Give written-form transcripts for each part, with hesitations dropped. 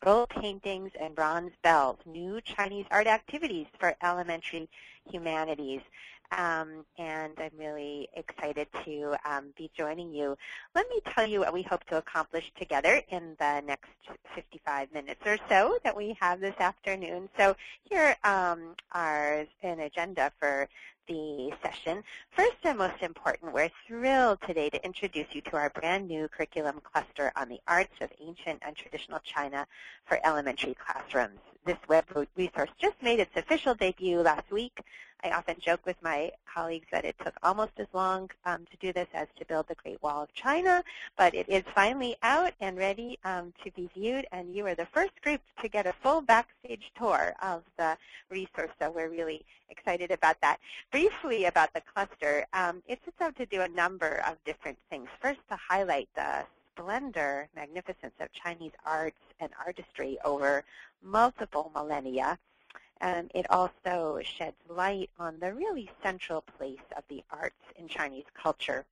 scroll paintings and bronze bells, new Chinese art activities for elementary humanities. And I'm really excited to be joining you. Let me tell you what we hope to accomplish together in the next 55 minutes or so that we have this afternoon. So here are an agenda for the session. First and most important, we're thrilled today to introduce you to our brand new curriculum cluster on the arts of ancient and traditional China for elementary classrooms. This web resource just made its official debut last week. I often joke with my colleagues that it took almost as long to do this as to build the Great Wall of China, but it is finally out and ready to be viewed, and you are the first group to get a full backstage tour of the resource, so we're really excited about that. Briefly about the cluster, it sets out to do a number of different things. First, to highlight the splendor, magnificence of Chinese arts and artistry over multiple millennia. It also sheds light on the really central place of the arts in Chinese culture.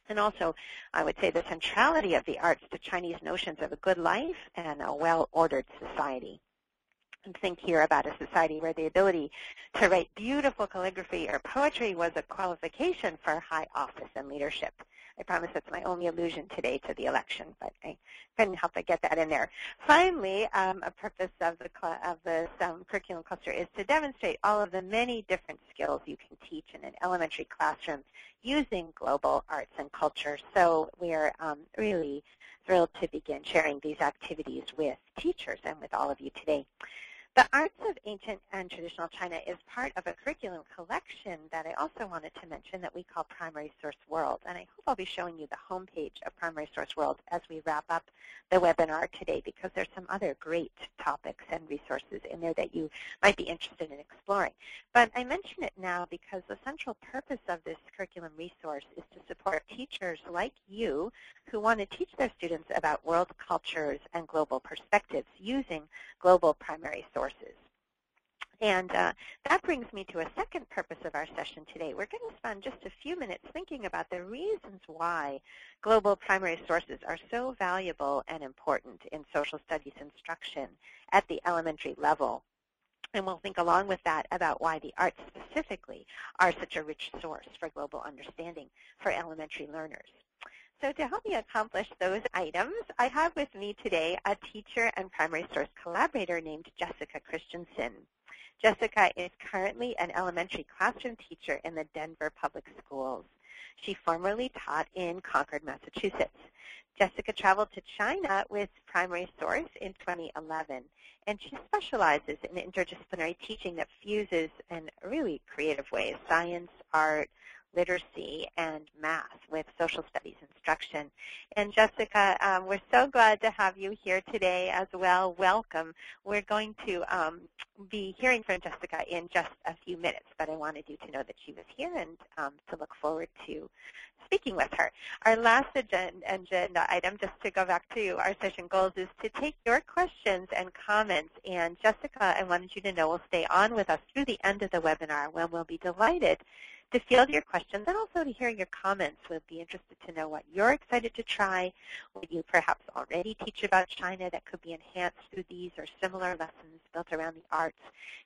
And also, I would say the centrality of the arts to Chinese notions of a good life and a well-ordered society. And think here about a society where the ability to write beautiful calligraphy or poetry was a qualification for high office and leadership. I promise that's my only allusion today to the election, but I couldn't help but get that in there. Finally, a purpose of this curriculum cluster is to demonstrate all of the many different skills you can teach in an elementary classroom using global arts and culture. So we're really thrilled to begin sharing these activities with teachers and with all of you today. The Arts of Ancient and Traditional China is part of a curriculum collection that I also wanted to mention that we call Primary Source World. And I hope I'll be showing you the homepage of Primary Source World as we wrap up the webinar today, because there's some other great topics and resources in there that you might be interested in exploring. But I mention it now because the central purpose of this curriculum resource is to support teachers like you who want to teach their students about world cultures and global perspectives using global primary sources. And that brings me to a second purpose of our session today. We're going to spend just a few minutes thinking about the reasons why global primary sources are so valuable and important in social studies instruction at the elementary level. And we'll think along with that about why the arts specifically are such a rich source for global understanding for elementary learners. So to help me accomplish those items, I have with me today a teacher and primary source collaborator named Jessica Christensen. Jessica is currently an elementary classroom teacher in the Denver Public Schools. She formerly taught in Concord, Massachusetts. Jessica traveled to China with Primary Source in 2011, and she specializes in interdisciplinary teaching that fuses in really creative ways science, art, literacy, and math with social studies instruction. And Jessica, we're so glad to have you here today as well. Welcome. We're going to be hearing from Jessica in just a few minutes, but I wanted you to know that she was here and to look forward to speaking with her. Our last agenda item, just to go back to our session goals, is to take your questions and comments. And Jessica, I wanted you to know, will stay on with us through the end of the webinar when we'll be delighted to field your questions and also to hear your comments. We'll be interested to know what you're excited to try, what you perhaps already teach about China that could be enhanced through these or similar lessons built around the arts.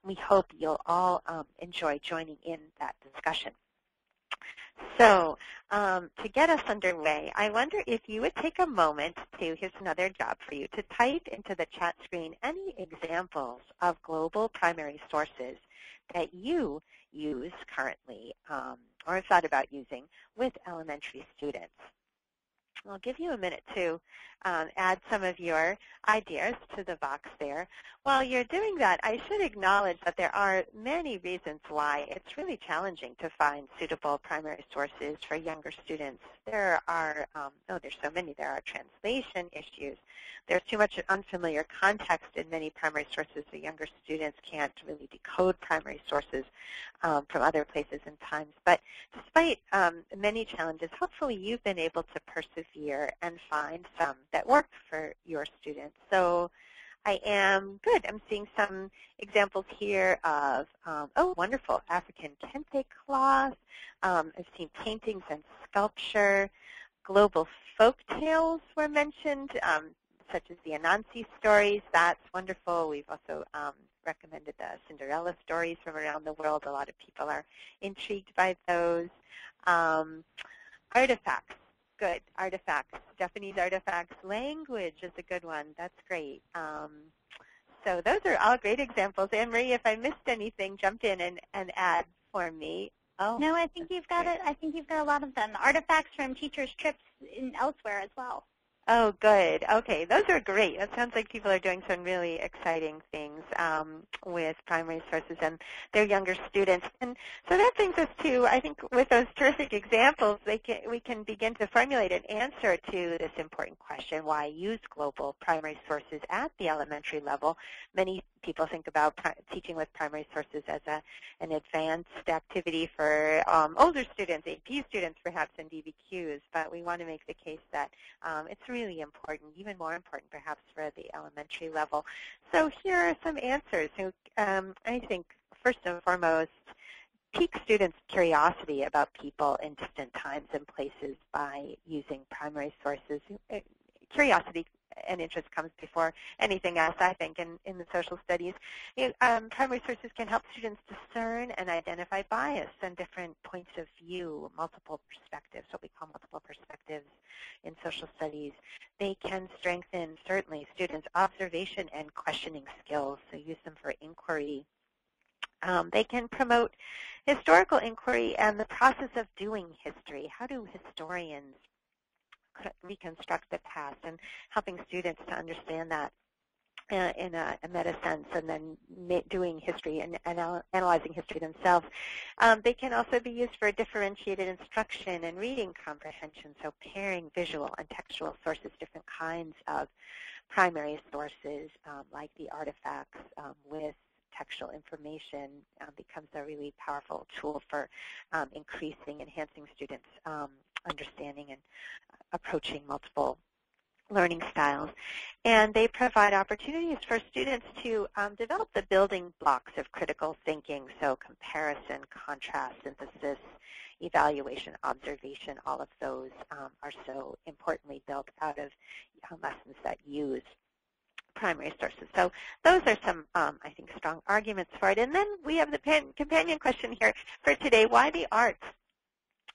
And we hope you'll all enjoy joining in that discussion. So to get us underway, I wonder if you would take a moment to, here's another job for you, to type into the chat screen any examples of global primary sources that you use currently or have thought about using with elementary students. I'll give you a minute to add some of your ideas to the box there. While you're doing that, I should acknowledge that there are many reasons why it's really challenging to find suitable primary sources for younger students. There are, there's so many. There are translation issues. There's too much unfamiliar context in many primary sources. The younger students can't really decode primary sources from other places and times. But despite many challenges, hopefully you've been able to persevere and find some that work for your students. So I am good. I'm seeing some examples here of, oh, wonderful, African kente cloth. I've seen paintings and sculpture. Global folk tales were mentioned. such as the Anansi stories. That's wonderful. We've also recommended the Cinderella stories from around the world. A lot of people are intrigued by those. Artifacts, good. Artifacts, Japanese artifacts. Language is a good one. That's great. So those are all great examples. Anne-Marie, if I missed anything, jump in and add for me. Oh, no, I think you've got it. I think you've got a lot of them. Artifacts from teachers' trips elsewhere as well. Oh, good. Okay, those are great. It sounds like people are doing some really exciting things with primary sources and their younger students. And so that brings us to, I think, with those terrific examples, we can begin to formulate an answer to this important question, why use global primary sources at the elementary level? Many people think about teaching with primary sources as an advanced activity for older students, AP students perhaps, and DBQs, but we want to make the case that it's really important, even more important perhaps for the elementary level. So here are some answers. So, I think first and foremost, pique students' curiosity about people in distant times and places by using primary sources. Curiosity and interest comes before anything else, I think, in the social studies. Primary sources can help students discern and identify bias and different points of view, multiple perspectives, what we call multiple perspectives in social studies. They can strengthen, certainly, students' observation and questioning skills, so use them for inquiry. They can promote historical inquiry and the process of doing history. How do historians reconstruct the past, and helping students to understand that in a meta sense, and then doing history and analyzing history themselves. They can also be used for differentiated instruction and reading comprehension, so pairing visual and textual sources, different kinds of primary sources like the artifacts with textual information becomes a really powerful tool for enhancing students' understanding and approaching multiple learning styles. And they provide opportunities for students to develop the building blocks of critical thinking, so comparison, contrast, synthesis, evaluation, observation, all of those are so importantly built out of lessons that use primary sources. So those are some, I think, strong arguments for it. And then we have the companion question here for today, why the arts?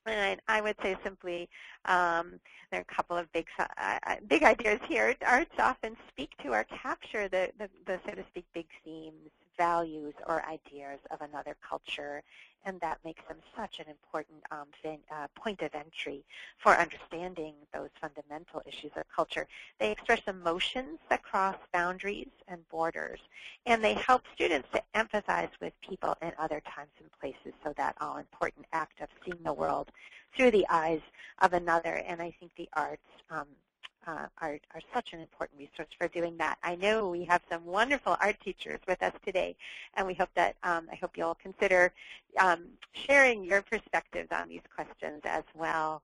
And I would say simply there are a couple of big ideas here. Arts often speak to or capture the so to speak, big themes, values, or ideas of another culture, and that makes them such an important point of entry for understanding those fundamental issues of culture. They express emotions that cross boundaries and borders, and they help students to empathize with people in other times and places, so that all-important act of seeing the world through the eyes of another. And I think the arts are such an important resource for doing that. I know we have some wonderful art teachers with us today, and we hope that I hope you'll consider sharing your perspectives on these questions as well.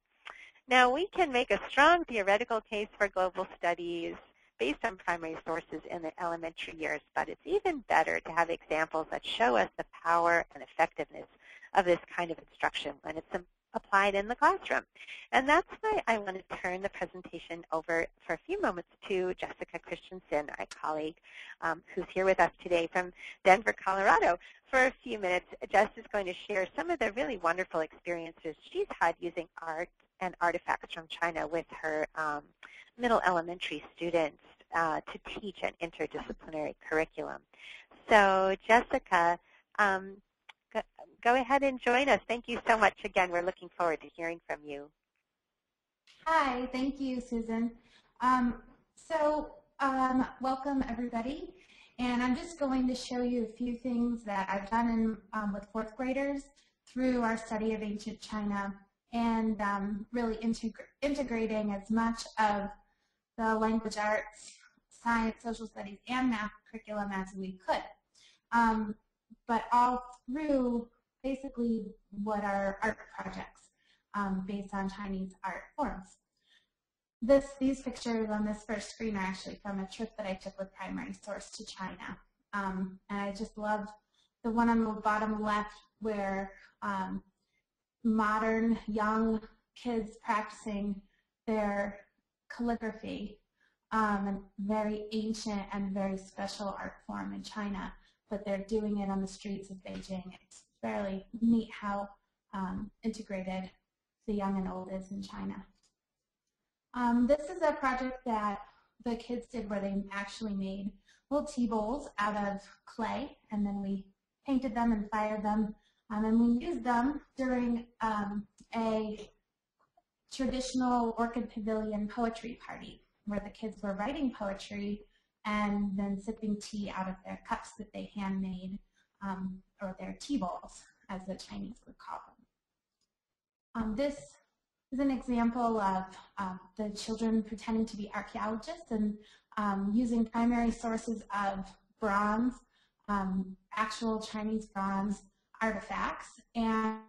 Now, we can make a strong theoretical case for global studies based on primary sources in the elementary years, but it's even better to have examples that show us the power and effectiveness of this kind of instruction when it's applied in the classroom. And that's why I want to turn the presentation over for a few moments to Jessica Christensen, our colleague who's here with us today from Denver, Colorado. For a few minutes, Jess is going to share some of the really wonderful experiences she's had using art and artifacts from China with her middle elementary students to teach an interdisciplinary curriculum. So Jessica, go ahead and join us. Thank you so much again. We're looking forward to hearing from you. Hi, thank you, Susan. Welcome everybody. And I'm just going to show you a few things that I've done with fourth graders through our study of ancient China, and really integrating as much of the language arts, science, social studies, and math curriculum as we could. But all through basically what are art projects based on Chinese art forms. These pictures on this first screen are actually from a trip that I took with Primary Source to China. And I just love the one on the bottom left where modern young kids practicing their calligraphy a very ancient and very special art form in China, but they're doing it on the streets of Beijing. It's fairly neat how integrated the young and old is in China. This is a project that the kids did where they actually made little tea bowls out of clay, and then we painted them and fired them, and we used them during a traditional Orchid Pavilion poetry party where the kids were writing poetry and then sipping tea out of their cups that they handmade, or their tea bowls, as the Chinese would call them. This is an example of the children pretending to be archaeologists and using primary sources of bronze, actual Chinese bronze artifacts, and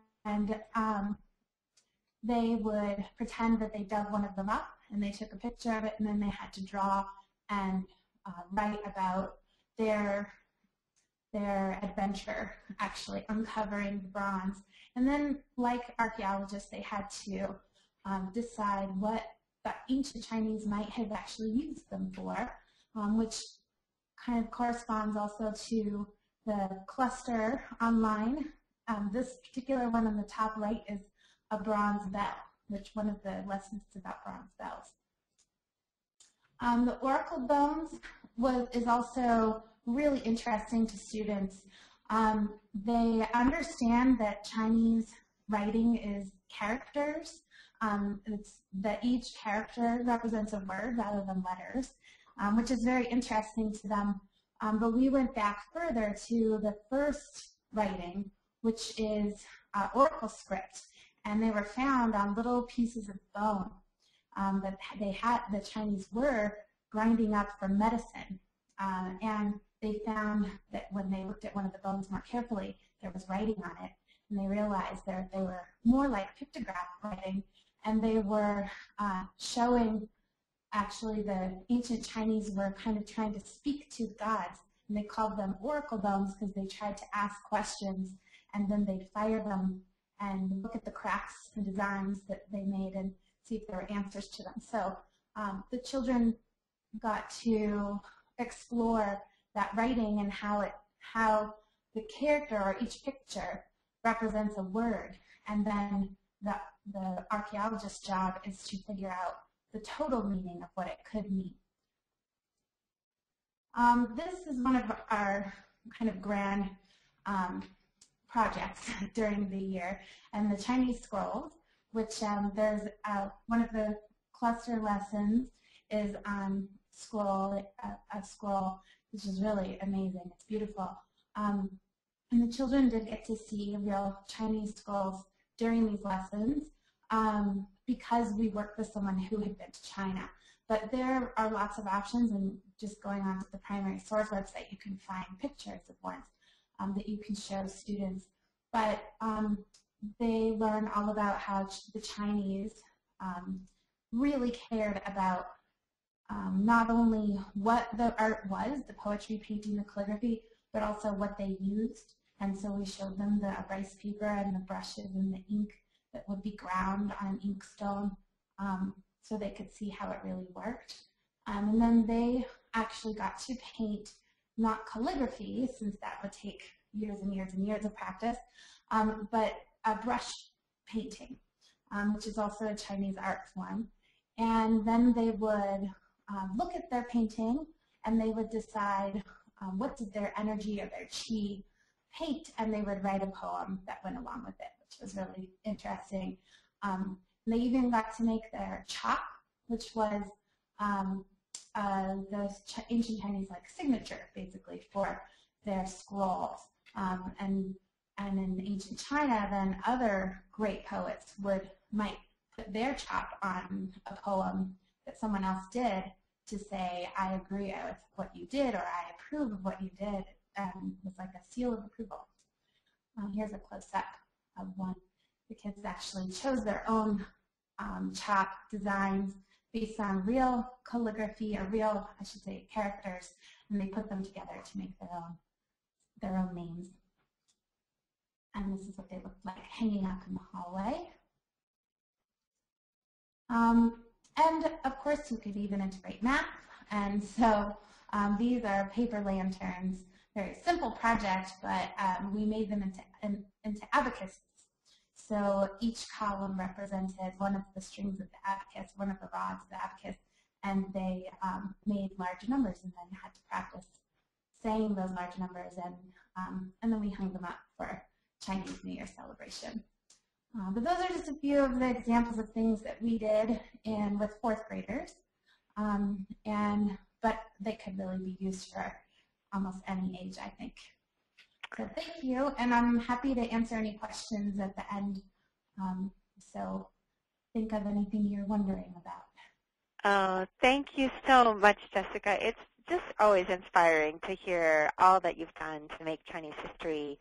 they would pretend that they dug one of them up and they took a picture of it, and then they had to draw and write about their adventure actually uncovering the bronze. And then, like archaeologists, they had to decide what the ancient Chinese might have actually used them for, which kind of corresponds also to the cluster online. This particular one on the top right is a bronze bell, which one of the lessons is about bronze bells. The oracle bones is also really interesting to students. They understand that Chinese writing is characters. That each character represents a word rather than letters, which is very interesting to them. But we went back further to the first writing, which is oracle script, and they were found on little pieces of bone that the Chinese were grinding up for medicine. And they found that when they looked at one of the bones more carefully, there was writing on it, and they realized that they were more like pictograph writing, and they were showing, actually, the ancient Chinese were kind of trying to speak to gods, and they called them oracle bones because they tried to ask questions, and then they'd fire them and look at the cracks and designs that they made and see if there were answers to them. So the children got to explore that writing and how the character or each picture represents a word, and then the archaeologist's job is to figure out the total meaning of what it could mean. This is one of our kind of grand projects during the year, and the Chinese scrolls, which there's one of the cluster lessons is on a scroll, which is really amazing. It's beautiful. And the children did get to see real Chinese scrolls during these lessons because we worked with someone who had been to China. But there are lots of options, and just going on to the primary source website, you can find pictures of ones that you can show students. But they learn all about how the Chinese really cared about not only what the art was, the poetry, painting, the calligraphy, but also what they used. And so we showed them the rice paper and the brushes and the ink that would be ground on inkstone, so they could see how it really worked. And then they actually got to paint not calligraphy, since that would take years and years and years of practice, but a brush painting, which is also a Chinese art form. And then they would look at their painting, and they would decide what did their energy or their qi paint, and they would write a poem that went along with it, which was really interesting. They even got to make their chop, which was the ancient Chinese signature, basically, for their scrolls. And in ancient China, then other great poets might put their chop on a poem that someone else did to say, I agree with what you did, or I approve of what you did. It's like a seal of approval. Here's a close-up of one. The kids actually chose their own chop designs based on real calligraphy, or real, I should say, characters, and they put them together to make their own names. And this is what they looked like hanging up in the hallway. And of course, you could even integrate math. And so these are paper lanterns. Very simple project, but we made them into abacuses. So each column represented one of the strings of the abacus, one of the rods of the abacus, and they made large numbers and then had to practice saying those large numbers, and then we hung them up for Chinese New Year celebration. But those are just a few of the examples of things that we did with fourth graders, but they could really be used for almost any age, I think. So thank you, and I'm happy to answer any questions at the end. So think of anything you're wondering about. Oh, thank you so much, Jessica. It's just always inspiring to hear all that you've done to make Chinese history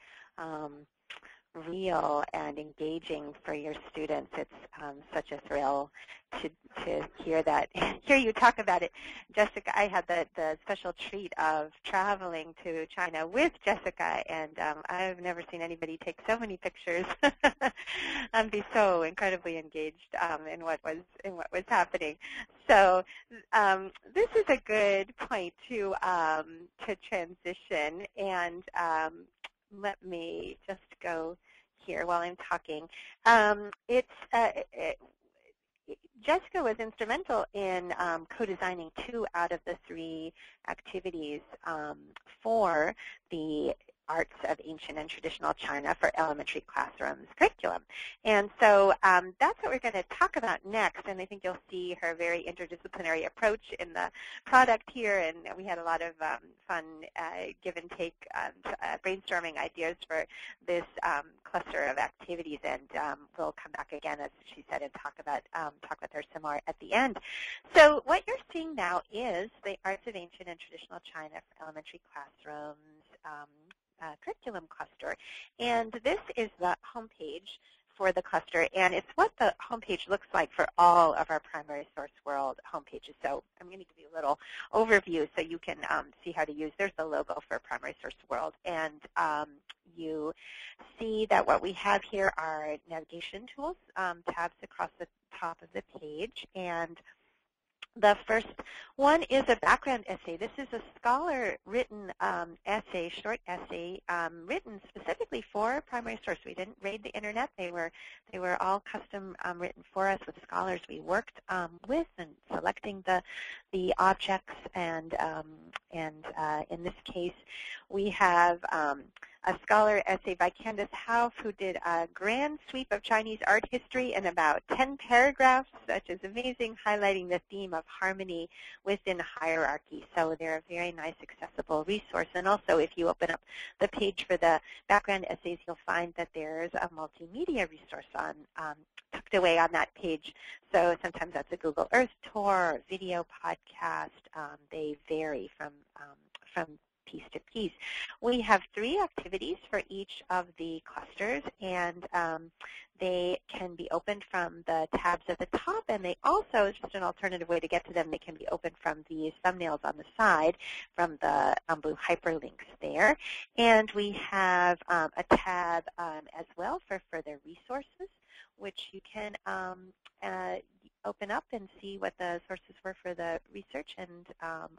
real and engaging for your students. It's such a thrill to hear that, hear you talk about it. Jessica, I had the special treat of traveling to China with Jessica, and I've never seen anybody take so many pictures and be so incredibly engaged in what was happening. So this is a good point to transition, and let me just go here while I'm talking. Jessica was instrumental in co-designing 2 out of the 3 activities for the Arts of Ancient and Traditional China for elementary classrooms curriculum. And so that's what we're going to talk about next, and I think you'll see her very interdisciplinary approach in the product here, and we had a lot of fun give and take brainstorming ideas for this cluster of activities, and we'll come back again, as she said, and talk with her some more at the end. So what you're seeing now is the Arts of Ancient and Traditional China for elementary classrooms curriculum cluster, and this is the homepage for the cluster, and it's what the homepage looks like for all of our Primary Source World homepages. So I'm going to give you a little overview so you can see how to use. There's the logo for Primary Source World, and you see that what we have here are navigation tools, tabs across the top of the page, and the first one is a background essay. This is a scholar-written essay, short essay, written specifically for Primary Source. We didn't raid the internet. They were all custom written for us with scholars we worked with and selecting the objects. And in this case, we have a scholar essay by Candace Hauff, who did a grand sweep of Chinese art history in about 10 paragraphs, which is amazing, highlighting the theme of harmony within hierarchy. So they're a very nice, accessible resource. And also, if you open up the page for the background essays, you'll find that there's a multimedia resource tucked away on that page. So sometimes that's a Google Earth tour or video podcast. They vary from piece to piece. We have 3 activities for each of the clusters, and they can be opened from the tabs at the top, and they also, just an alternative way to get to them, they can be opened from these thumbnails on the side from the blue hyperlinks there. And we have a tab as well for further resources, which you can open up and see what the sources were for the research, and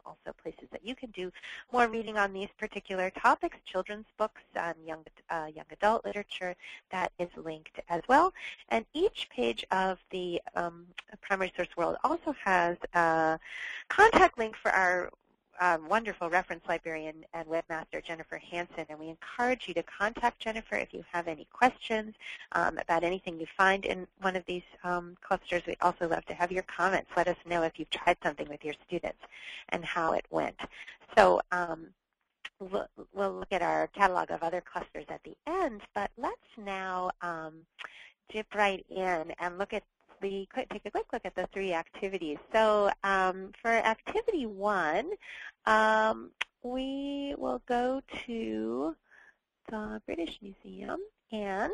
also places that you can do more reading on these particular topics, children's books, young adult literature that is linked as well. And each page of the Primary Source World also has a contact link for our wonderful reference librarian and webmaster, Jennifer Hansen, and we encourage you to contact Jennifer if you have any questions about anything you find in one of these clusters. We'd also love to have your comments. Let us know if you've tried something with your students and how it went. So we'll look at our catalog of other clusters at the end, but let's now dip right in and take a quick look at the 3 activities. So for activity 1, we will go to the British Museum, and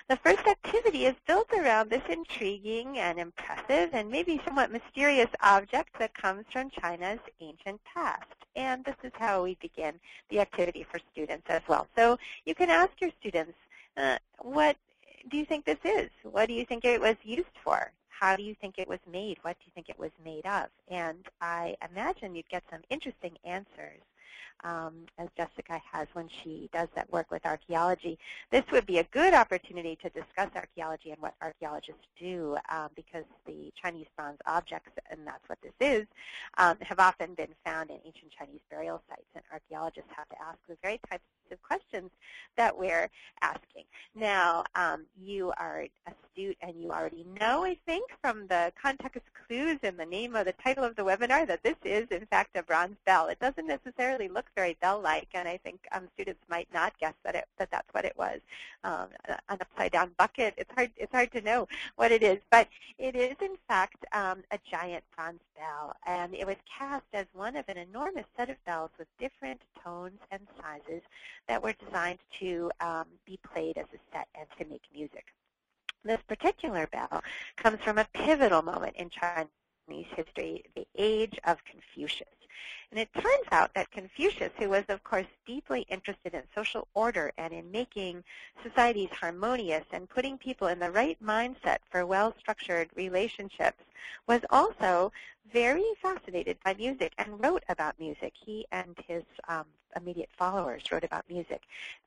the first activity is built around this intriguing and impressive and maybe somewhat mysterious object that comes from China's ancient past. And this is how we begin the activity for students as well. So you can ask your students, what do you think this is? What do you think it was used for? How do you think it was made? What do you think it was made of? And I imagine you'd get some interesting answers, as Jessica has when she does that work with archaeology. This would be a good opportunity to discuss archaeology and what archaeologists do, because the Chinese bronze objects, and that's what this is, have often been found in ancient Chinese burial sites, and archaeologists have to ask the very types of questions that we're asking. Now, you are astute and you already know, I think, from the context clues in the name of the title of the webinar that this is, in fact, a bronze bell. It doesn't necessarily look very bell-like, and I think students might not guess that that's what it was. An upside-down bucket, it's hard to know what it is, but it is, in fact, a giant bronze bell, and it was cast as one of an enormous set of bells with different tones and sizes that were designed to be played as a set and to make music. This particular bell comes from a pivotal moment in Chinese history, the age of Confucius. And it turns out that Confucius, who was, of course, deeply interested in social order and in making societies harmonious and putting people in the right mindset for well-structured relationships, was also very fascinated by music and wrote about music. He and his immediate followers wrote about music.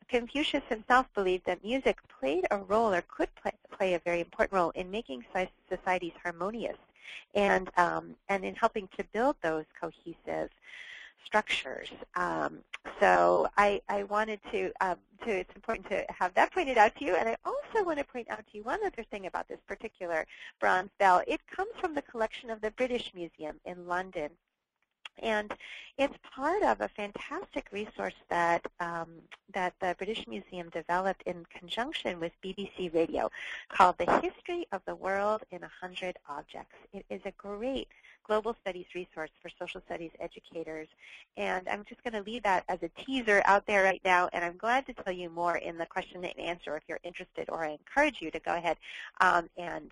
Confucius himself believed that music played a role, or could play a very important role, in making societies harmonious and in helping to build those cohesive structures. So I wanted to, it's important to have that pointed out to you, and I also want to point out to you one other thing about this particular bronze bell. It comes from the collection of the British Museum in London. And it's part of a fantastic resource that the British Museum developed in conjunction with BBC Radio called The History of the World in 100 Objects. It is a great global studies resource for social studies educators. And I'm just going to leave that as a teaser out there right now, and I'm glad to tell you more in the question and answer if you're interested, or I encourage you to go ahead and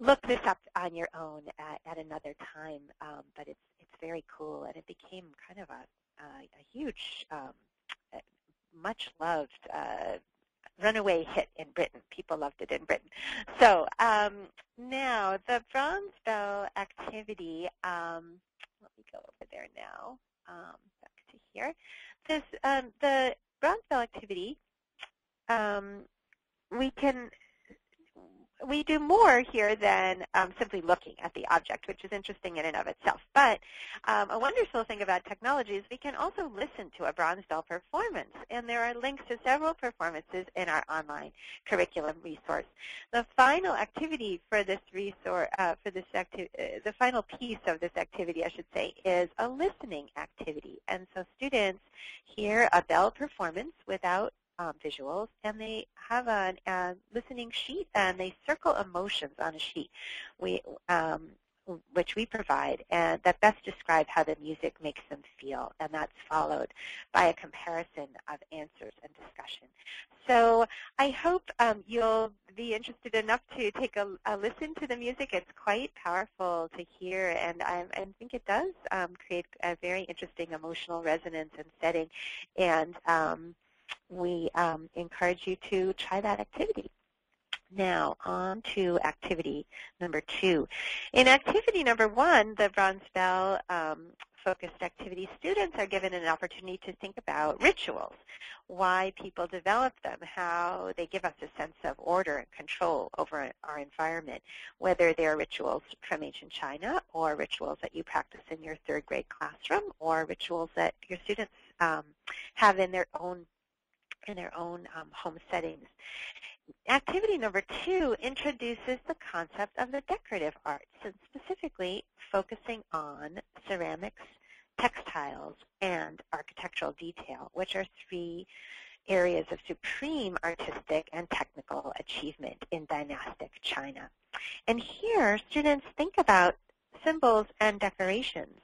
look this up on your own at another time, but it's very cool, and it became kind of a huge, much-loved runaway hit in Britain. People loved it in Britain. So now the bronze bell activity, let me go over there now, back to here. This, the bronze bell activity, we do more here than simply looking at the object, which is interesting in and of itself. But a wonderful thing about technology is we can also listen to a bronze bell performance, and there are links to several performances in our online curriculum resource. The final activity for this resource, the final piece of this activity, I should say, is a listening activity. And so students hear a bell performance without visuals, and they have a listening sheet, and they circle emotions on a sheet, which we provide, and that best describe how the music makes them feel, and that's followed by a comparison of answers and discussion. So I hope you'll be interested enough to take a listen to the music. It's quite powerful to hear, and I think it does create a very interesting emotional resonance and setting, and we encourage you to try that activity. Now, on to activity number 2. In activity number 1, the bronze bell focused activity, students are given an opportunity to think about rituals, why people develop them, how they give us a sense of order and control over our environment, whether they're rituals from ancient China or rituals that you practice in your 3rd grade classroom, or rituals that your students have in their own home settings. Activity number 2 introduces the concept of the decorative arts, and specifically focusing on ceramics, textiles, and architectural detail, which are 3 areas of supreme artistic and technical achievement in dynastic China. And here, students think about symbols and decorations,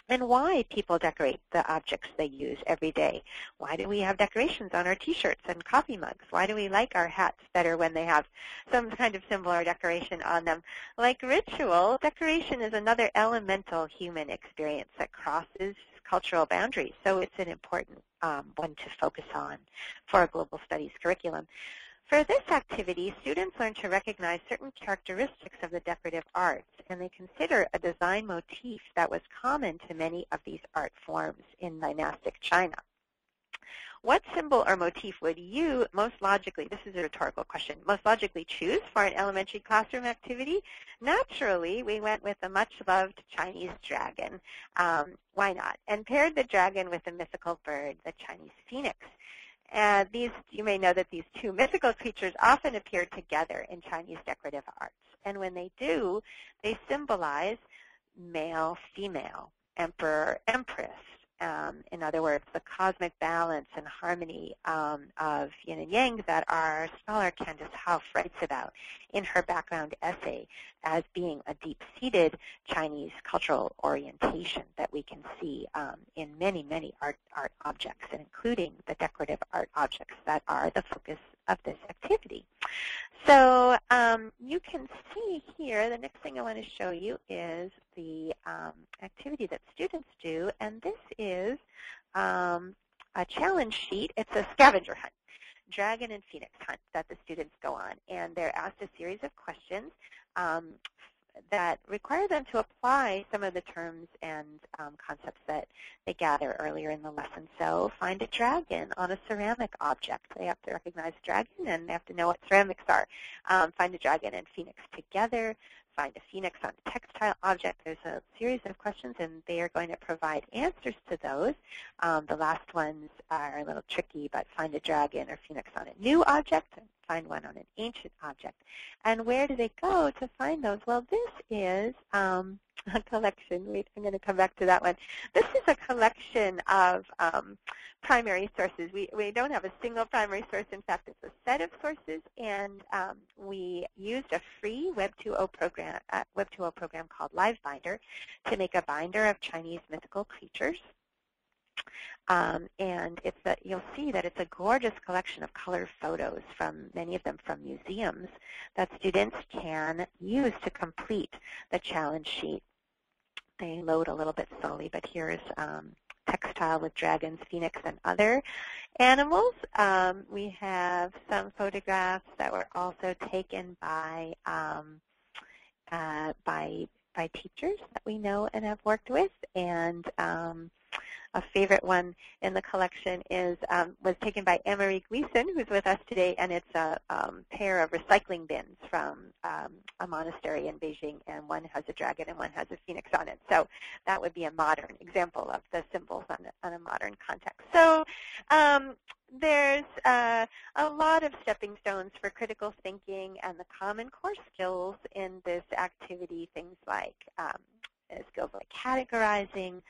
and why people decorate the objects they use every day. Why do we have decorations on our T-shirts and coffee mugs? Why do we like our hats better when they have some kind of symbol or decoration on them? Like ritual, decoration is another elemental human experience that crosses cultural boundaries, so it's an important one to focus on for a global studies curriculum. For this activity, students learn to recognize certain characteristics of the decorative arts, and they consider a design motif that was common to many of these art forms in dynastic China. What symbol or motif would you most logically, this is a rhetorical question, most logically choose for an elementary classroom activity? Naturally, we went with the much-loved Chinese dragon. Why not? And paired the dragon with a mythical bird, the Chinese phoenix. You may know that these two mythical creatures often appear together in Chinese decorative arts. And when they do, they symbolize male, female, emperor, empress. In other words, the cosmic balance and harmony of yin and yang that our scholar Candace Hauff writes about in her background essay as being a deep-seated Chinese cultural orientation that we can see in many, many art objects, and including the decorative art objects that are the focus of this activity. So you can see here, the next thing I want to show you is the activity that students do, and this is a challenge sheet. It's a scavenger hunt, dragon and phoenix hunt that the students go on, and they're asked a series of questions that require them to apply some of the terms and concepts that they gather earlier in the lesson. So find a dragon on a ceramic object. They have to recognize dragon, and they have to know what ceramics are. Find a dragon and phoenix together. Find a phoenix on a textile object. There's a series of questions, and they are going to provide answers to those. The last ones are a little tricky, but find a dragon or phoenix on a new object, and find one on an ancient object. And where do they go to find those? Well, this is a collection. Wait, I'm going to come back to that one. This is a collection of primary sources. We don't have a single primary source. In fact, it's a set of sources, and we used a free Web 2.0 program called LiveBinder to make a binder of Chinese mythical creatures. And you'll see that it's a gorgeous collection of color photos, many of them from museums, that students can use to complete the challenge sheet. They load a little bit slowly, but here's textile with dragons, phoenix, and other animals. We have some photographs that were also taken by teachers that we know and have worked with, and a favorite one in the collection was taken by Emery Gleason, who's with us today, and it's a pair of recycling bins from a monastery in Beijing, and one has a dragon and one has a phoenix on it. So that would be a modern example of the symbols on a modern context. So there's a lot of stepping stones for critical thinking and the common core skills in this activity, things like skills like categorizing,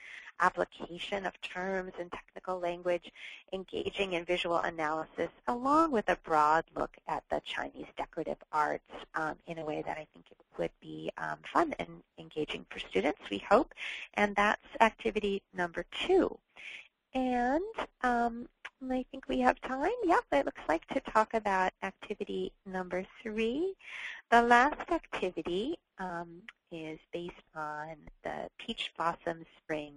application of terms and technical language, engaging in visual analysis, along with a broad look at the Chinese decorative arts in a way that I think it would be fun and engaging for students, we hope. And that's activity number 2. And I think we have time. Yep, it looks like to talk about activity number 3. The last activity is based on the Peach Blossom Spring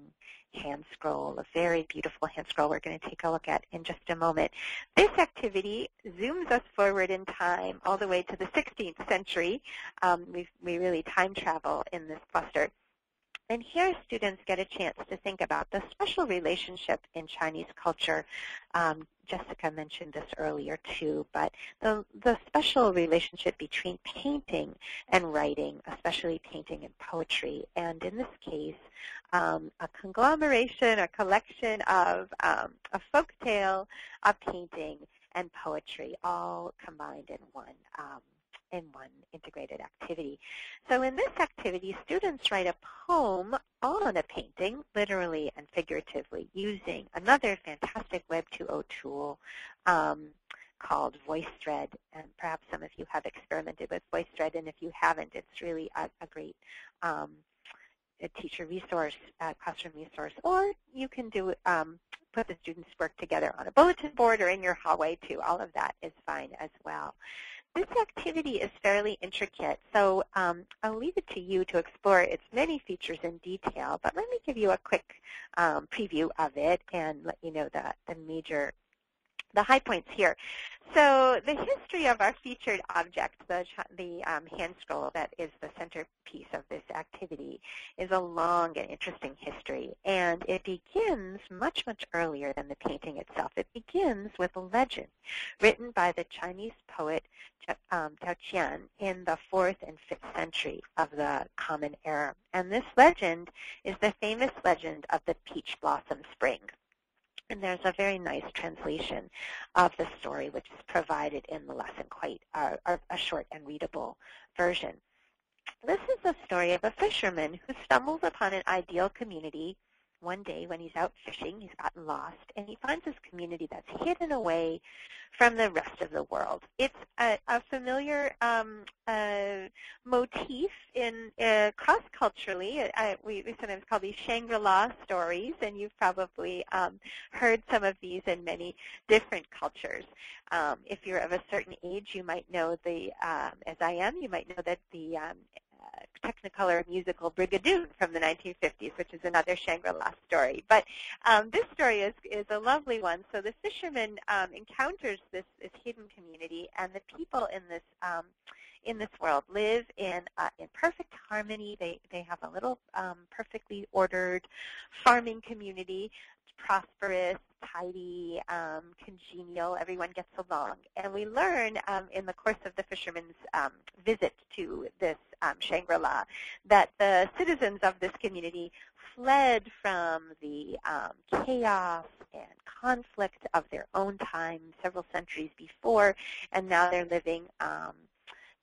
Handscroll, a very beautiful handscroll we're going to take a look at in just a moment. This activity zooms us forward in time all the way to the 16th century. We really time travel in this cluster. And here students get a chance to think about the special relationship in Chinese culture. Jessica mentioned this earlier too, but the special relationship between painting and writing, especially painting and poetry. And in this case, a conglomeration, a collection of a folk tale, a painting, and poetry, all combined in one integrated activity. So in this activity, students write a poem on a painting, literally and figuratively, using another fantastic Web 2.0 tool called VoiceThread. And perhaps some of you have experimented with VoiceThread, and if you haven't, it's really a great teacher resource, classroom resource. Or you can do put the students' work together on a bulletin board or in your hallway too. All of that is fine as well. This activity is fairly intricate, so I'll leave it to you to explore its many features in detail, but let me give you a quick preview of it and let you know the major the high points here. So the history of our featured object, the hand scroll that is the centerpiece of this activity, is a long and interesting history. And it begins much, much earlier than the painting itself. It begins with a legend written by the Chinese poet Tao Qian in the 4th and 5th century of the Common Era. And this legend is the famous legend of the peach blossom spring. And there's a very nice translation of the story, which is provided in the lesson, quite a short and readable version. This is the story of a fisherman who stumbles upon an ideal community one day when he's out fishing. He's gotten lost, and he finds this community that's hidden away from the rest of the world. It's a familiar motif in cross-culturally. We sometimes call these Shangri-La stories, and you've probably heard some of these in many different cultures. If you're of a certain age, you might know as I am, you might know that the Technicolor musical Brigadoon from the 1950s, which is another Shangri-La story. But this story is a lovely one. So the fisherman encounters this hidden community, and the people in this world live in perfect harmony. They have a little perfectly ordered farming community. It's prosperous, tidy, congenial. Everyone gets along. And we learn in the course of the fisherman's visit to this Shangri-La that the citizens of this community fled from the chaos and conflict of their own time several centuries before, and now they're living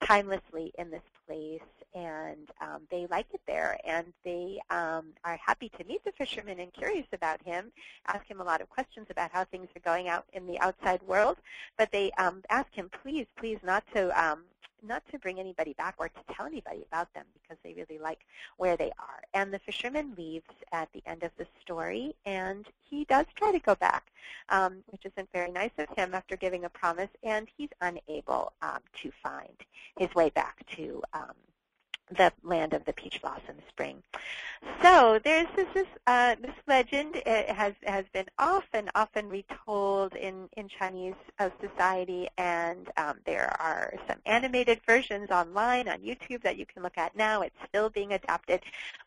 timelessly in this place, and they like it there, and they are happy to meet the fisherman and curious about him, ask him a lot of questions about how things are going out in the outside world, but they ask him, please not to bring anybody back or to tell anybody about them, because they really like where they are. And the fisherman leaves at the end of the story, and he does try to go back, which isn't very nice of him after giving a promise, and he's unable to find his way back to the land of the peach blossom spring. So there's this legend. It has been often retold in Chinese society, and there are some animated versions online on YouTube that you can look at now. It's still being adapted.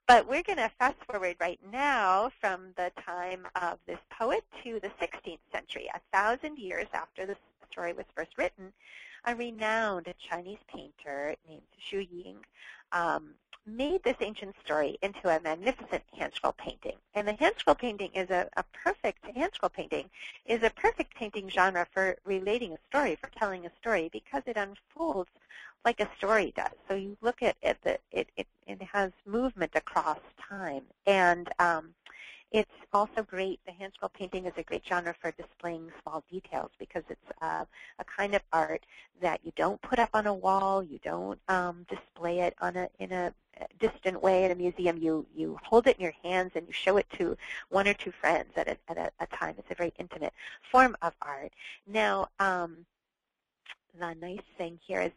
But we're going to fast forward right now from the time of this poet to the 16th century, 1,000 years after the story was first written. A renowned Chinese painter named Xu Ying made this ancient story into a magnificent handscroll painting. And the handscroll painting is a perfect painting genre for relating a story, for telling a story, because it unfolds like a story does. So you look at it, it has movement across time. And it's also great, the handscroll painting is a great genre for displaying small details, because it's a kind of art that you don't put up on a wall, you don't display it in a distant way in a museum. You hold it in your hands and you show it to one or two friends at a time. It's a very intimate form of art. Now, the nice thing here is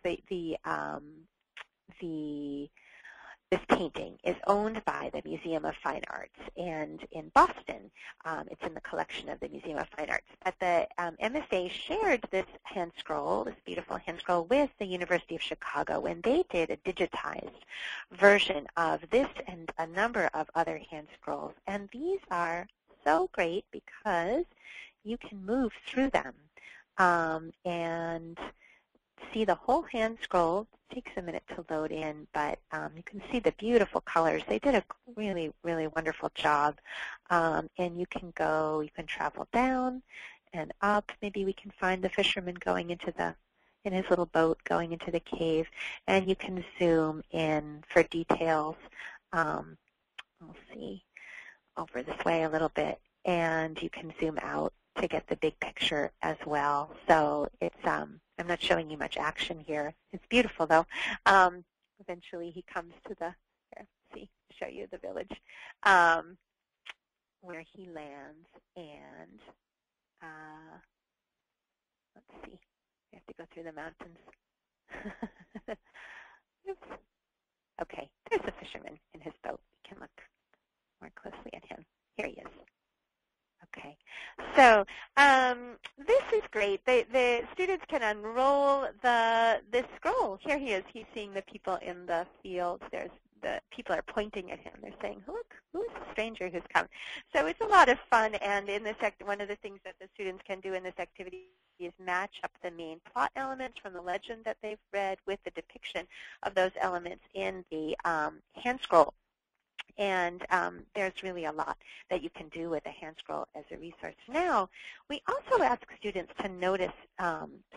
this painting is owned by the Museum of Fine Arts, and in Boston, it's in the collection of the Museum of Fine Arts. But the MFA shared this handscroll, this beautiful handscroll, with the University of Chicago when they did a digitized version of this and a number of other handscrolls. And these are so great because you can move through them and see the whole handscroll. It takes a minute to load in, but you can see the beautiful colors. They did a really, really wonderful job. And you can travel down and up. Maybe we can find the fisherman going in his little boat, going into the cave, and you can zoom in for details. We'll see over this way a little bit, and you can zoom out to get the big picture as well. So it's I'm not showing you much action here. It's beautiful, though. Eventually he comes to show you the village where he lands. And let's see. We have to go through the mountains. Oops. Okay, there's a fisherman in his boat. We can look more closely at him. Here he is. Okay, So this is great. The students can unroll this scroll. Here he is. He's seeing the people in the field. The people are pointing at him. They're saying, look, who's the stranger who's come? So it's a lot of fun, and in this one of the things that the students can do in this activity is match up the main plot elements from the legend that they've read with the depiction of those elements in the Handscroll. And there's really a lot that you can do with a Handscroll as a resource. Now, we also ask students to notice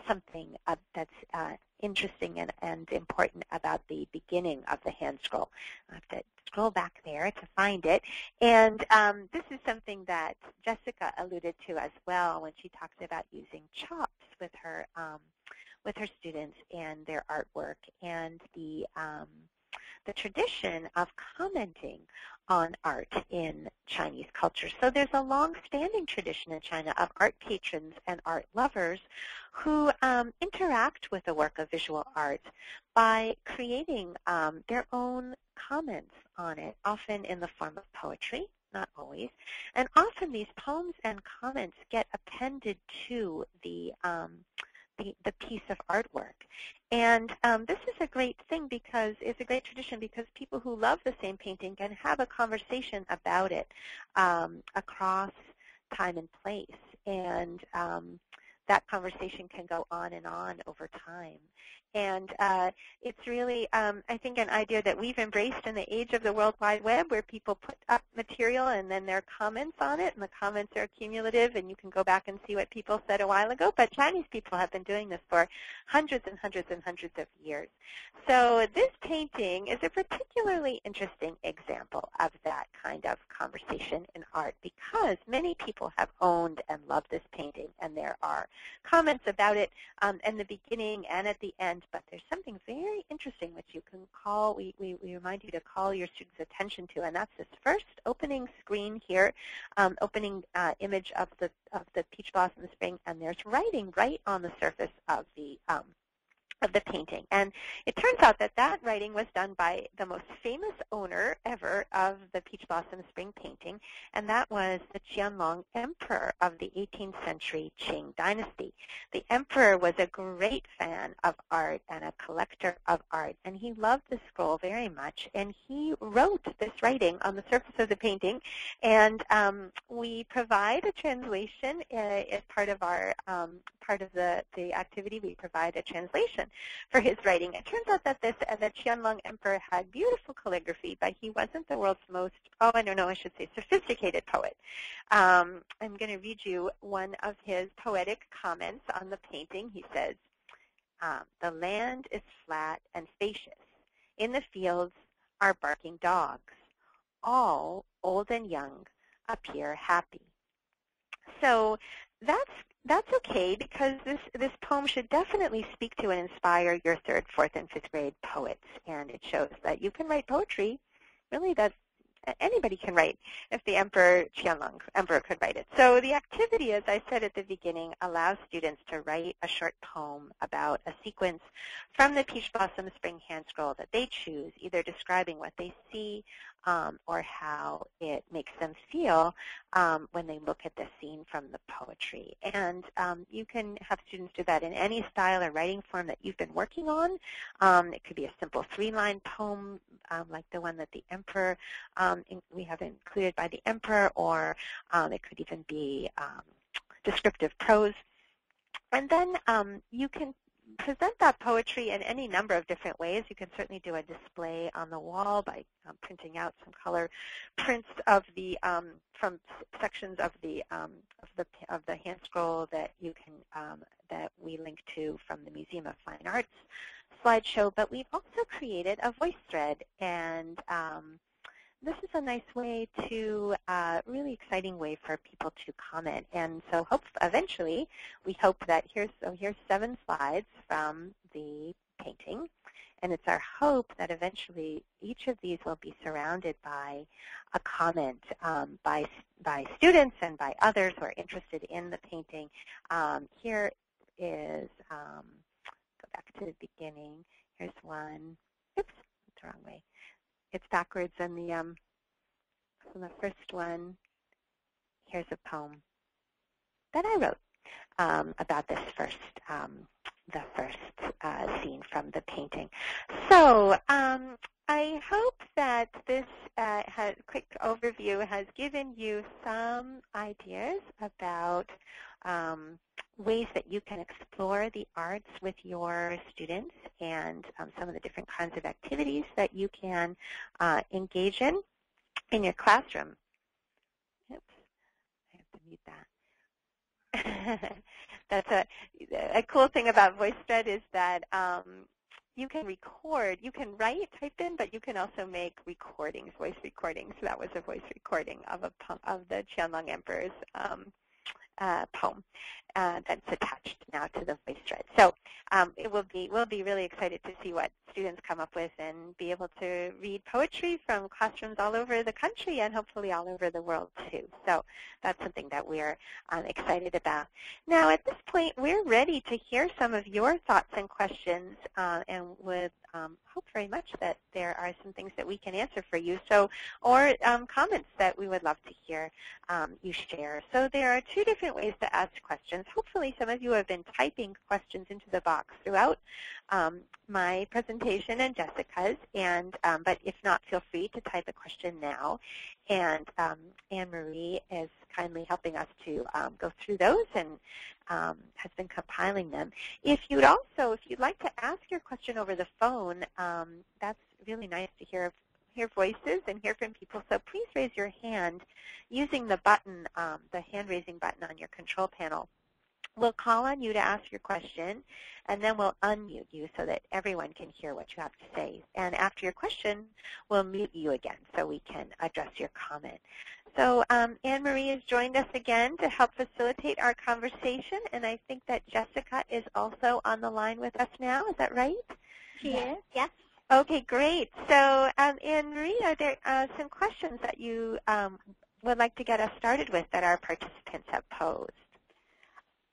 something that's interesting and important about the beginning of the Handscroll. I have to scroll back there to find it. And this is something that Jessica alluded to as well when she talked about using chops with her students and their artwork, and the tradition of commenting on art in Chinese culture. So there's a long-standing tradition in China of art patrons and art lovers who interact with the work of visual art by creating their own comments on it, often in the form of poetry, not always. And often these poems and comments get appended to the piece of artwork. And this is a great thing because it's a great tradition because people who love the same painting can have a conversation about it across time and place. And that conversation can go on and on over time. And it's really, I think, an idea that we've embraced in the age of the World Wide Web, where people put up material and then there are comments on it, and the comments are cumulative, and you can go back and see what people said a while ago. But Chinese people have been doing this for hundreds and hundreds and hundreds of years. So this painting is a particularly interesting example of that kind of conversation in art, because many people have owned and loved this painting, and there are comments about it in the beginning and at the end. But there's something very interesting which you can call, we remind you to call your students' attention to, and that's this first opening screen here, opening image of the peach blossom in the spring, and there's writing right on the surface of the painting. And it turns out that that writing was done by the most famous owner ever of the Peach Blossom Spring painting, and that was the Qianlong Emperor of the 18th century Qing dynasty. The emperor was a great fan of art and a collector of art, and he loved the scroll very much, and he wrote this writing on the surface of the painting, and we provide a translation as part of our the activity. We provide a translation for his writing. It turns out that the Qianlong Emperor had beautiful calligraphy, but he wasn't the world's most, sophisticated poet. I'm going to read you one of his poetic comments on the painting. He says, "The land is flat and spacious. In the fields are barking dogs. All, old and young, appear happy." So that's okay, because this poem should definitely speak to and inspire your 3rd, 4th, and 5th grade poets. And it shows that you can write poetry, really, that anybody can write, if the Qianlong Emperor could write it. So the activity, as I said at the beginning, allows students to write a short poem about a sequence from the Peach Blossom Spring Handscroll that they choose, either describing what they see or how it makes them feel when they look at the scene from the poetry. And you can have students do that in any style or writing form that you've been working on. It could be a simple 3-line poem like the one that the Emperor, we have included by the Emperor, or it could even be descriptive prose. And then you can present that poetry in any number of different ways. You can certainly do a display on the wall by printing out some color prints of the from sections of the Handscroll that you can that we link to from the Museum of Fine Arts slideshow. But we've also created a voice thread, and this is a nice way to, really exciting way for people to comment. And so eventually, we hope that here's 7 slides from the painting. And it's our hope that eventually each of these will be surrounded by a comment by students and by others who are interested in the painting. Here is, go back to the beginning. Here's one. Oops, it's the wrong way. It's backwards on the first one. Here's a poem. that I wrote about this the first scene from the painting. So I hope that this quick overview has given you some ideas about ways that you can explore the arts with your students and some of the different kinds of activities that you can engage in your classroom. Oops, I have to mute that. That's a cool thing about VoiceThread is that you can record, you can write, type in, but you can also make recordings, voice recordings. So that was a voice recording of the Qianlong Emperor's poem that's attached now to the VoiceThread. So we'll be really excited to see what students come up with and be able to read poetry from classrooms all over the country and hopefully all over the world too. So that's something that we're excited about. Now at this point we're ready to hear some of your thoughts and questions and would hope very much that there are some things that we can answer for you. So, or comments that we would love to hear you share. So there are two different ways to ask questions. Hopefully some of you have been typing questions into the box throughout my presentation and Jessica's, and but if not, feel free to type a question now. And Anne-Marie is kindly helping us to go through those and has been compiling them. If you'd like to ask your question over the phone, that's really nice to hear voices and hear from people. So please raise your hand using the button, the hand-raising button on your control panel. We'll call on you to ask your question, and then we'll unmute you so that everyone can hear what you have to say. And after your question, we'll mute you again so we can address your comment. So Anne-Marie has joined us again to help facilitate our conversation, and I think that Jessica is also on the line with us now. Is that right? She is, yes. Okay, great. So Anne-Marie, are there some questions that you would like to get us started with that our participants have posed?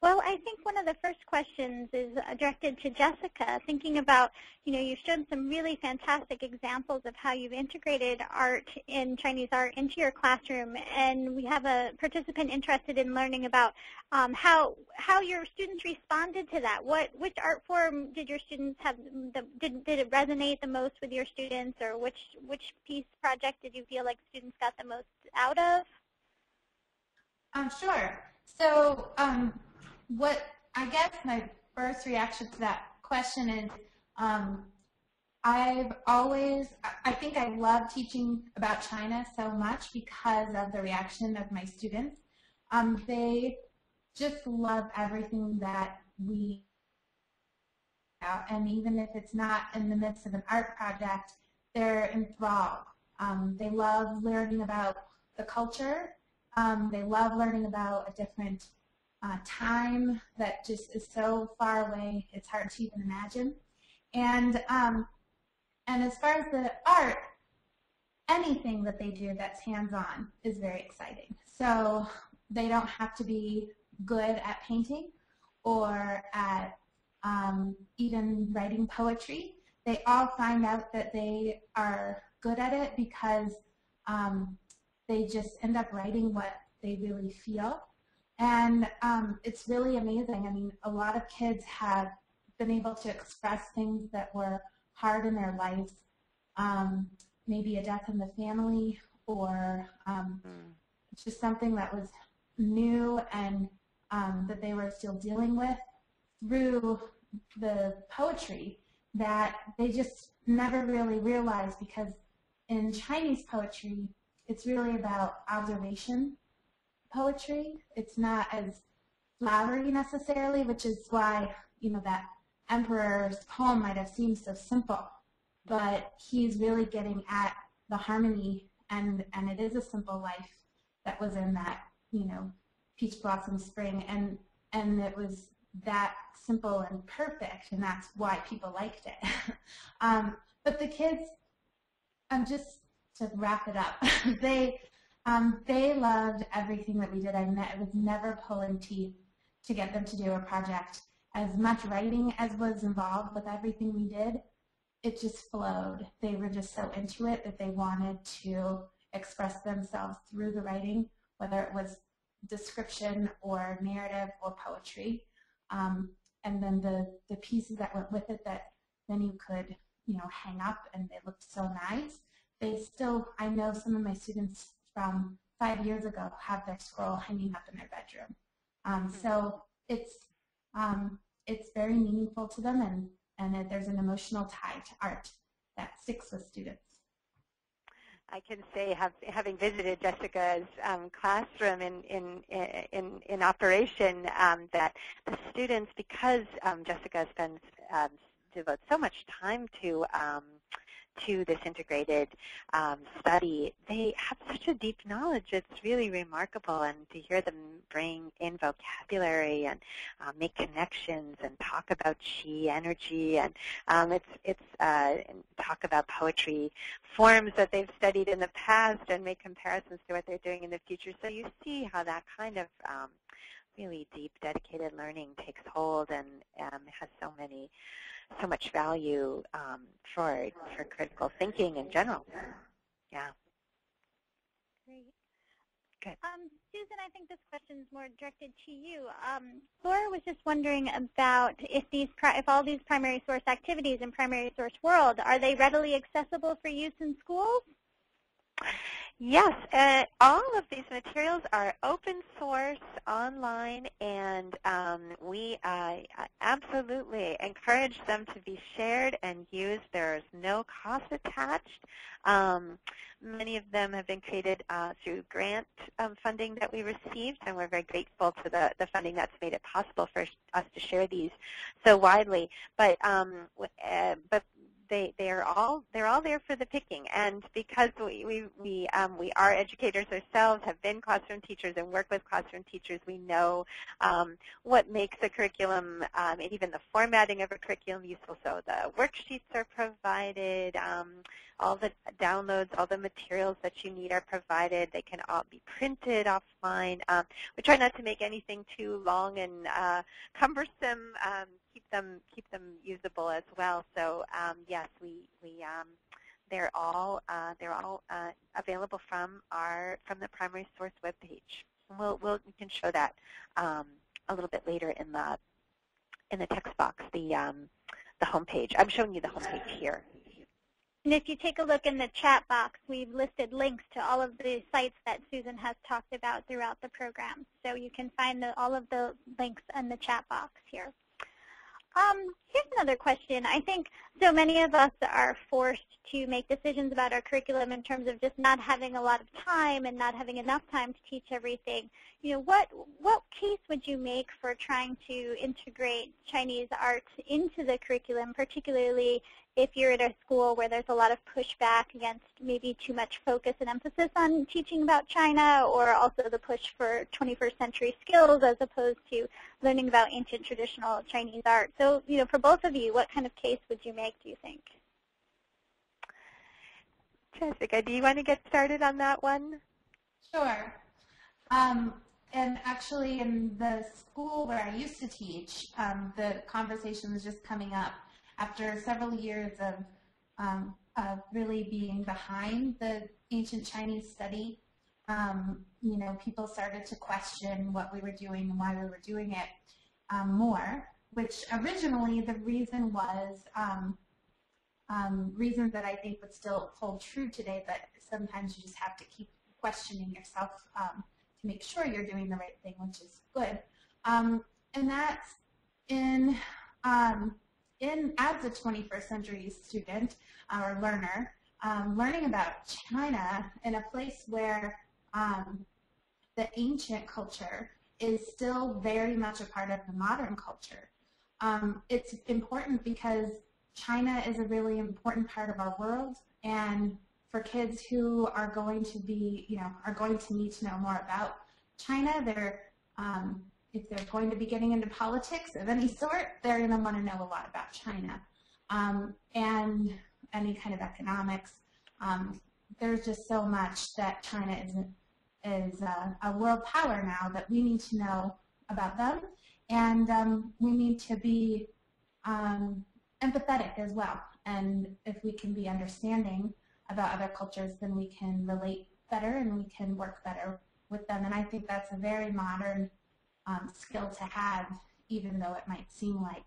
Well, I think one of the first questions is directed to Jessica, thinking about, you've shown some really fantastic examples of how you've integrated art in Chinese art into your classroom, and we have a participant interested in learning about how your students responded to that. Which art form did your students have, did it resonate the most with your students, or which piece project did you feel like students got the most out of? Sure. So what I guess my first reaction to that question is I think I love teaching about China so much because of the reaction of my students. They just love everything that we do, and even if it's not in the midst of an art project, they're enthralled. They love learning about the culture. They love learning about a different time that just is so far away, it's hard to even imagine. And as far as the art, anything that they do that's hands-on is very exciting. So they don't have to be good at painting or at even writing poetry. They all find out that they are good at it because they just end up writing what they really feel. And it's really amazing. I mean, a lot of kids have been able to express things that were hard in their lives, maybe a death in the family or just something that was new and that they were still dealing with through the poetry that they just never really realized, because in Chinese poetry, it's really about observation poetry. It's not as flowery necessarily, which is why, that emperor's poem might have seemed so simple. But he's really getting at the harmony, and it is a simple life that was in that, peach blossom spring, and it was that simple and perfect, and that's why people liked it. But the kids, just to wrap it up, they loved everything that we did. I was never pulling teeth to get them to do a project. As much writing as was involved with everything we did, it just flowed. They were just so into it that they wanted to express themselves through the writing, whether it was description or narrative or poetry. And then the pieces that went with it that then you could, hang up and they looked so nice. They still, I know some of my students from 5 years ago have their scroll hanging up in their bedroom. So it's very meaningful to them, and there's an emotional tie to art that sticks with students. I can say, having visited Jessica's classroom in operation, that the students, because Jessica devotes so much time to this integrated study, they have such a deep knowledge. It's really remarkable, and to hear them bring in vocabulary and make connections and talk about chi energy and and talk about poetry forms that they've studied in the past and make comparisons to what they're doing in the future. So you see how that kind of really deep, dedicated learning takes hold and has so much value for critical thinking in general. Yeah. Great. Good. Susan, I think this question is more directed to you. Laura was just wondering about if all these primary source activities in Primary Source World, are they readily accessible for use in schools? Yes, all of these materials are open source online, and we absolutely encourage them to be shared and used. There's no cost attached. Many of them have been created through grant funding that we received, and we're very grateful to the funding that's made it possible for us to share these so widely. But they're all there for the picking, and because we are educators ourselves, have been classroom teachers, and work with classroom teachers, we know what makes a curriculum and even the formatting of a curriculum useful. So the worksheets are provided, all the downloads, all the materials that you need are provided. They can all be printed offline. We try not to make anything too long and cumbersome. Keep them usable as well. So yes, they're all available from the Primary Source webpage. We can show that a little bit later in the text box, the homepage. I'm showing you the homepage here. And if you take a look in the chat box, we've listed links to all of the sites that Susan has talked about throughout the program. So you can find all of the links in the chat box here. Here's another question. I think so many of us are forced to make decisions about our curriculum in terms of just not having a lot of time and not having enough time to teach everything. What case would you make for trying to integrate Chinese art into the curriculum, particularly if you're at a school where there's a lot of pushback against maybe too much focus and emphasis on teaching about China, or also the push for 21st century skills as opposed to learning about ancient traditional Chinese art? So, for both of you, what kind of case would you make, do you think? Jessica, do you want to get started on that one? Sure. And actually in the school where I used to teach, the conversation was just coming up after several years of really being behind the ancient Chinese study. People started to question what we were doing and why we were doing it more, which originally the reason was reasons that I think would still hold true today, but sometimes you just have to keep questioning yourself to make sure you're doing the right thing, which is good. And that's as a 21st century student or learner, learning about China in a place where the ancient culture is still very much a part of the modern culture. It's important because China is a really important part of our world, and for kids who are going to be, are going to need to know more about China, if they're going to be getting into politics of any sort, they're going to want to know a lot about China and any kind of economics. There's just so much that China is a world power now that we need to know about them, and we need to be empathetic as well. And if we can be understanding about other cultures, then we can relate better and we can work better with them. And I think that's a very modern skill to have, even though it might seem like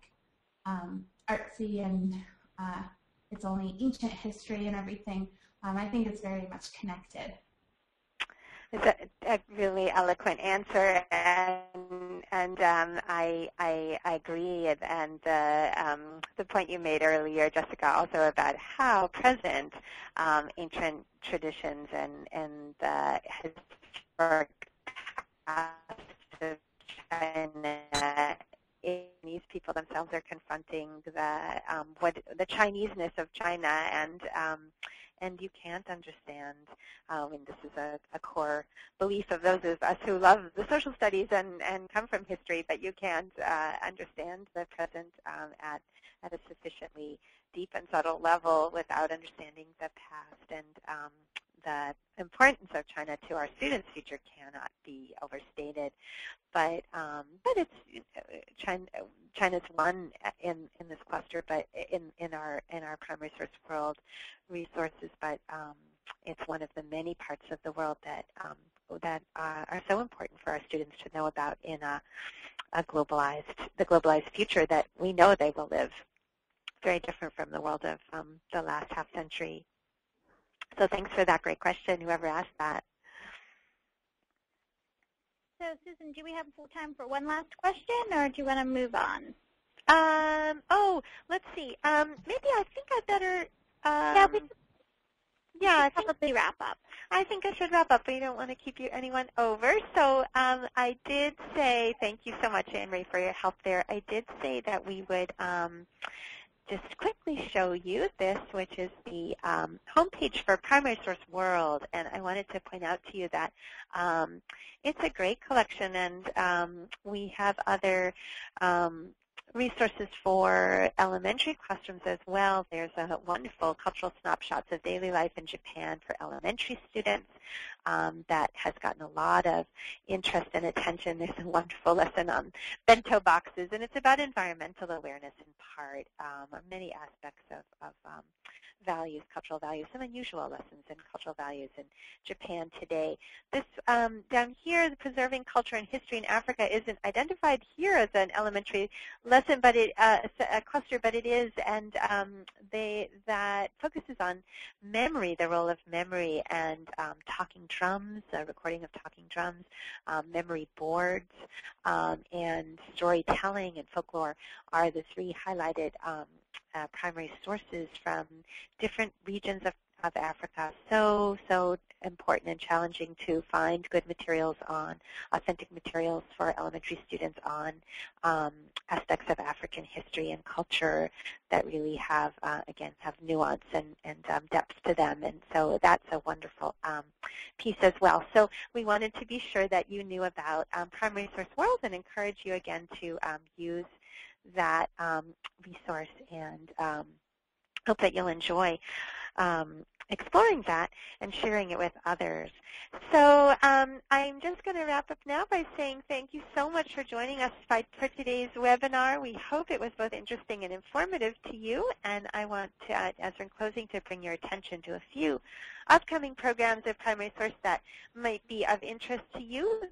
artsy and it's only ancient history and everything. I think it's very much connected. It's a really eloquent answer, and I agree. And the point you made earlier, Jessica, also about how present ancient traditions and the historic past of China, these people themselves are confronting the Chineseness of China, and you can't understand, and this is a core belief of those of us who love the social studies and come from history, but you can't understand the present at a sufficiently deep and subtle level without understanding the past. And the importance of China to our students' future cannot be overstated. But it's China's one in this cluster, but in our primary source world resources. But it's one of the many parts of the world that are so important for our students to know about in the globalized future that we know they will live. Very different from the world of the last half century. So thanks for that great question, whoever asked that. So, Susan, do we have time for one last question, or do you want to move on? Let's see. Maybe I think I better. I think probably wrap up. I think I should wrap up. We don't want to keep anyone over. So I did say, thank you so much, Anne-Marie, for your help there. I did say that we would just quickly show you this, which is the homepage for Primary Source World. And I wanted to point out to you that it's a great collection, and we have other resources for elementary classrooms as well. There's a wonderful cultural snapshots of daily life in Japan for elementary students that has gotten a lot of interest and attention. There's a wonderful lesson on bento boxes, and it's about environmental awareness in part, many aspects of values, cultural values, some unusual lessons in cultural values in Japan today. This down here, the Preserving Culture and History in Africa, isn't identified here as an elementary lesson, but a cluster, but it is, and that focuses on memory, the role of memory, and talking drums, recording of talking drums, memory boards, and storytelling and folklore are the three highlighted primary sources from different regions of Africa. So important and challenging to find good materials on, authentic materials for elementary students on aspects of African history and culture that really have, again, have nuance and depth to them. And so that's a wonderful piece as well. So we wanted to be sure that you knew about Primary Source World and encourage you again to use that resource, and hope that you'll enjoy exploring that and sharing it with others. So I'm just going to wrap up now by saying thank you so much for joining us for today's webinar. We hope it was both interesting and informative to you, and I want to, as we're in closing, to bring your attention to a few upcoming programs of Primary Source that might be of interest to you.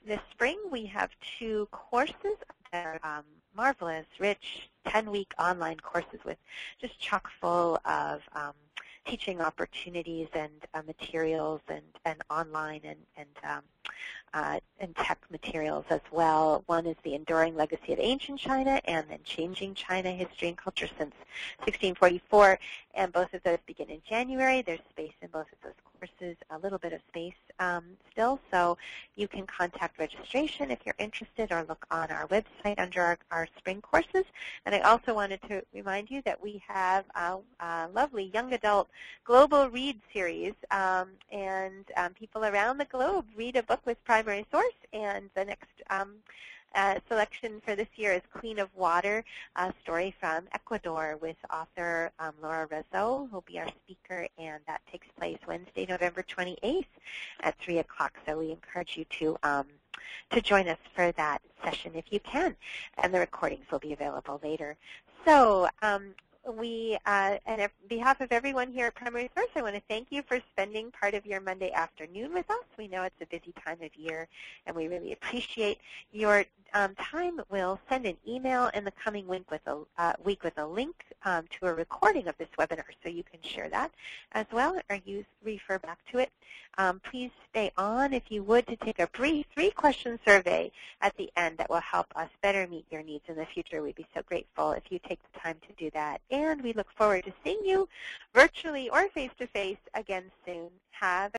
This spring, we have 2 courses that are marvelous, rich, 10-week online courses with just chock full of teaching opportunities and materials and online and tech materials as well. One is the Enduring Legacy of Ancient China, and then Changing China, History and Culture Since 1644, and both of those begin in January. There's space in both of those courses, a little bit of space still, so you can contact registration if you're interested or look on our website under our spring courses. And I also wanted to remind you that we have a lovely young adult global read series, and people around the globe read a book with Primary Source, and the next selection for this year is Queen of Water, a story from Ecuador with author Laura Rezo, who will be our speaker, and that takes place Wednesday, November 28th at 3 o'clock. So we encourage you to join us for that session if you can, and the recordings will be available later. So and on behalf of everyone here at Primary Source, I want to thank you for spending part of your Monday afternoon with us. We know it's a busy time of year, and we really appreciate your time. We'll send an email in the coming week with a link to a recording of this webinar, so you can share that as well or refer back to it. Please stay on, if you would, to take a brief 3-question survey at the end that will help us better meet your needs in the future. We'd be so grateful if you take the time to do that. And we look forward to seeing you virtually or face-to-face again soon. Have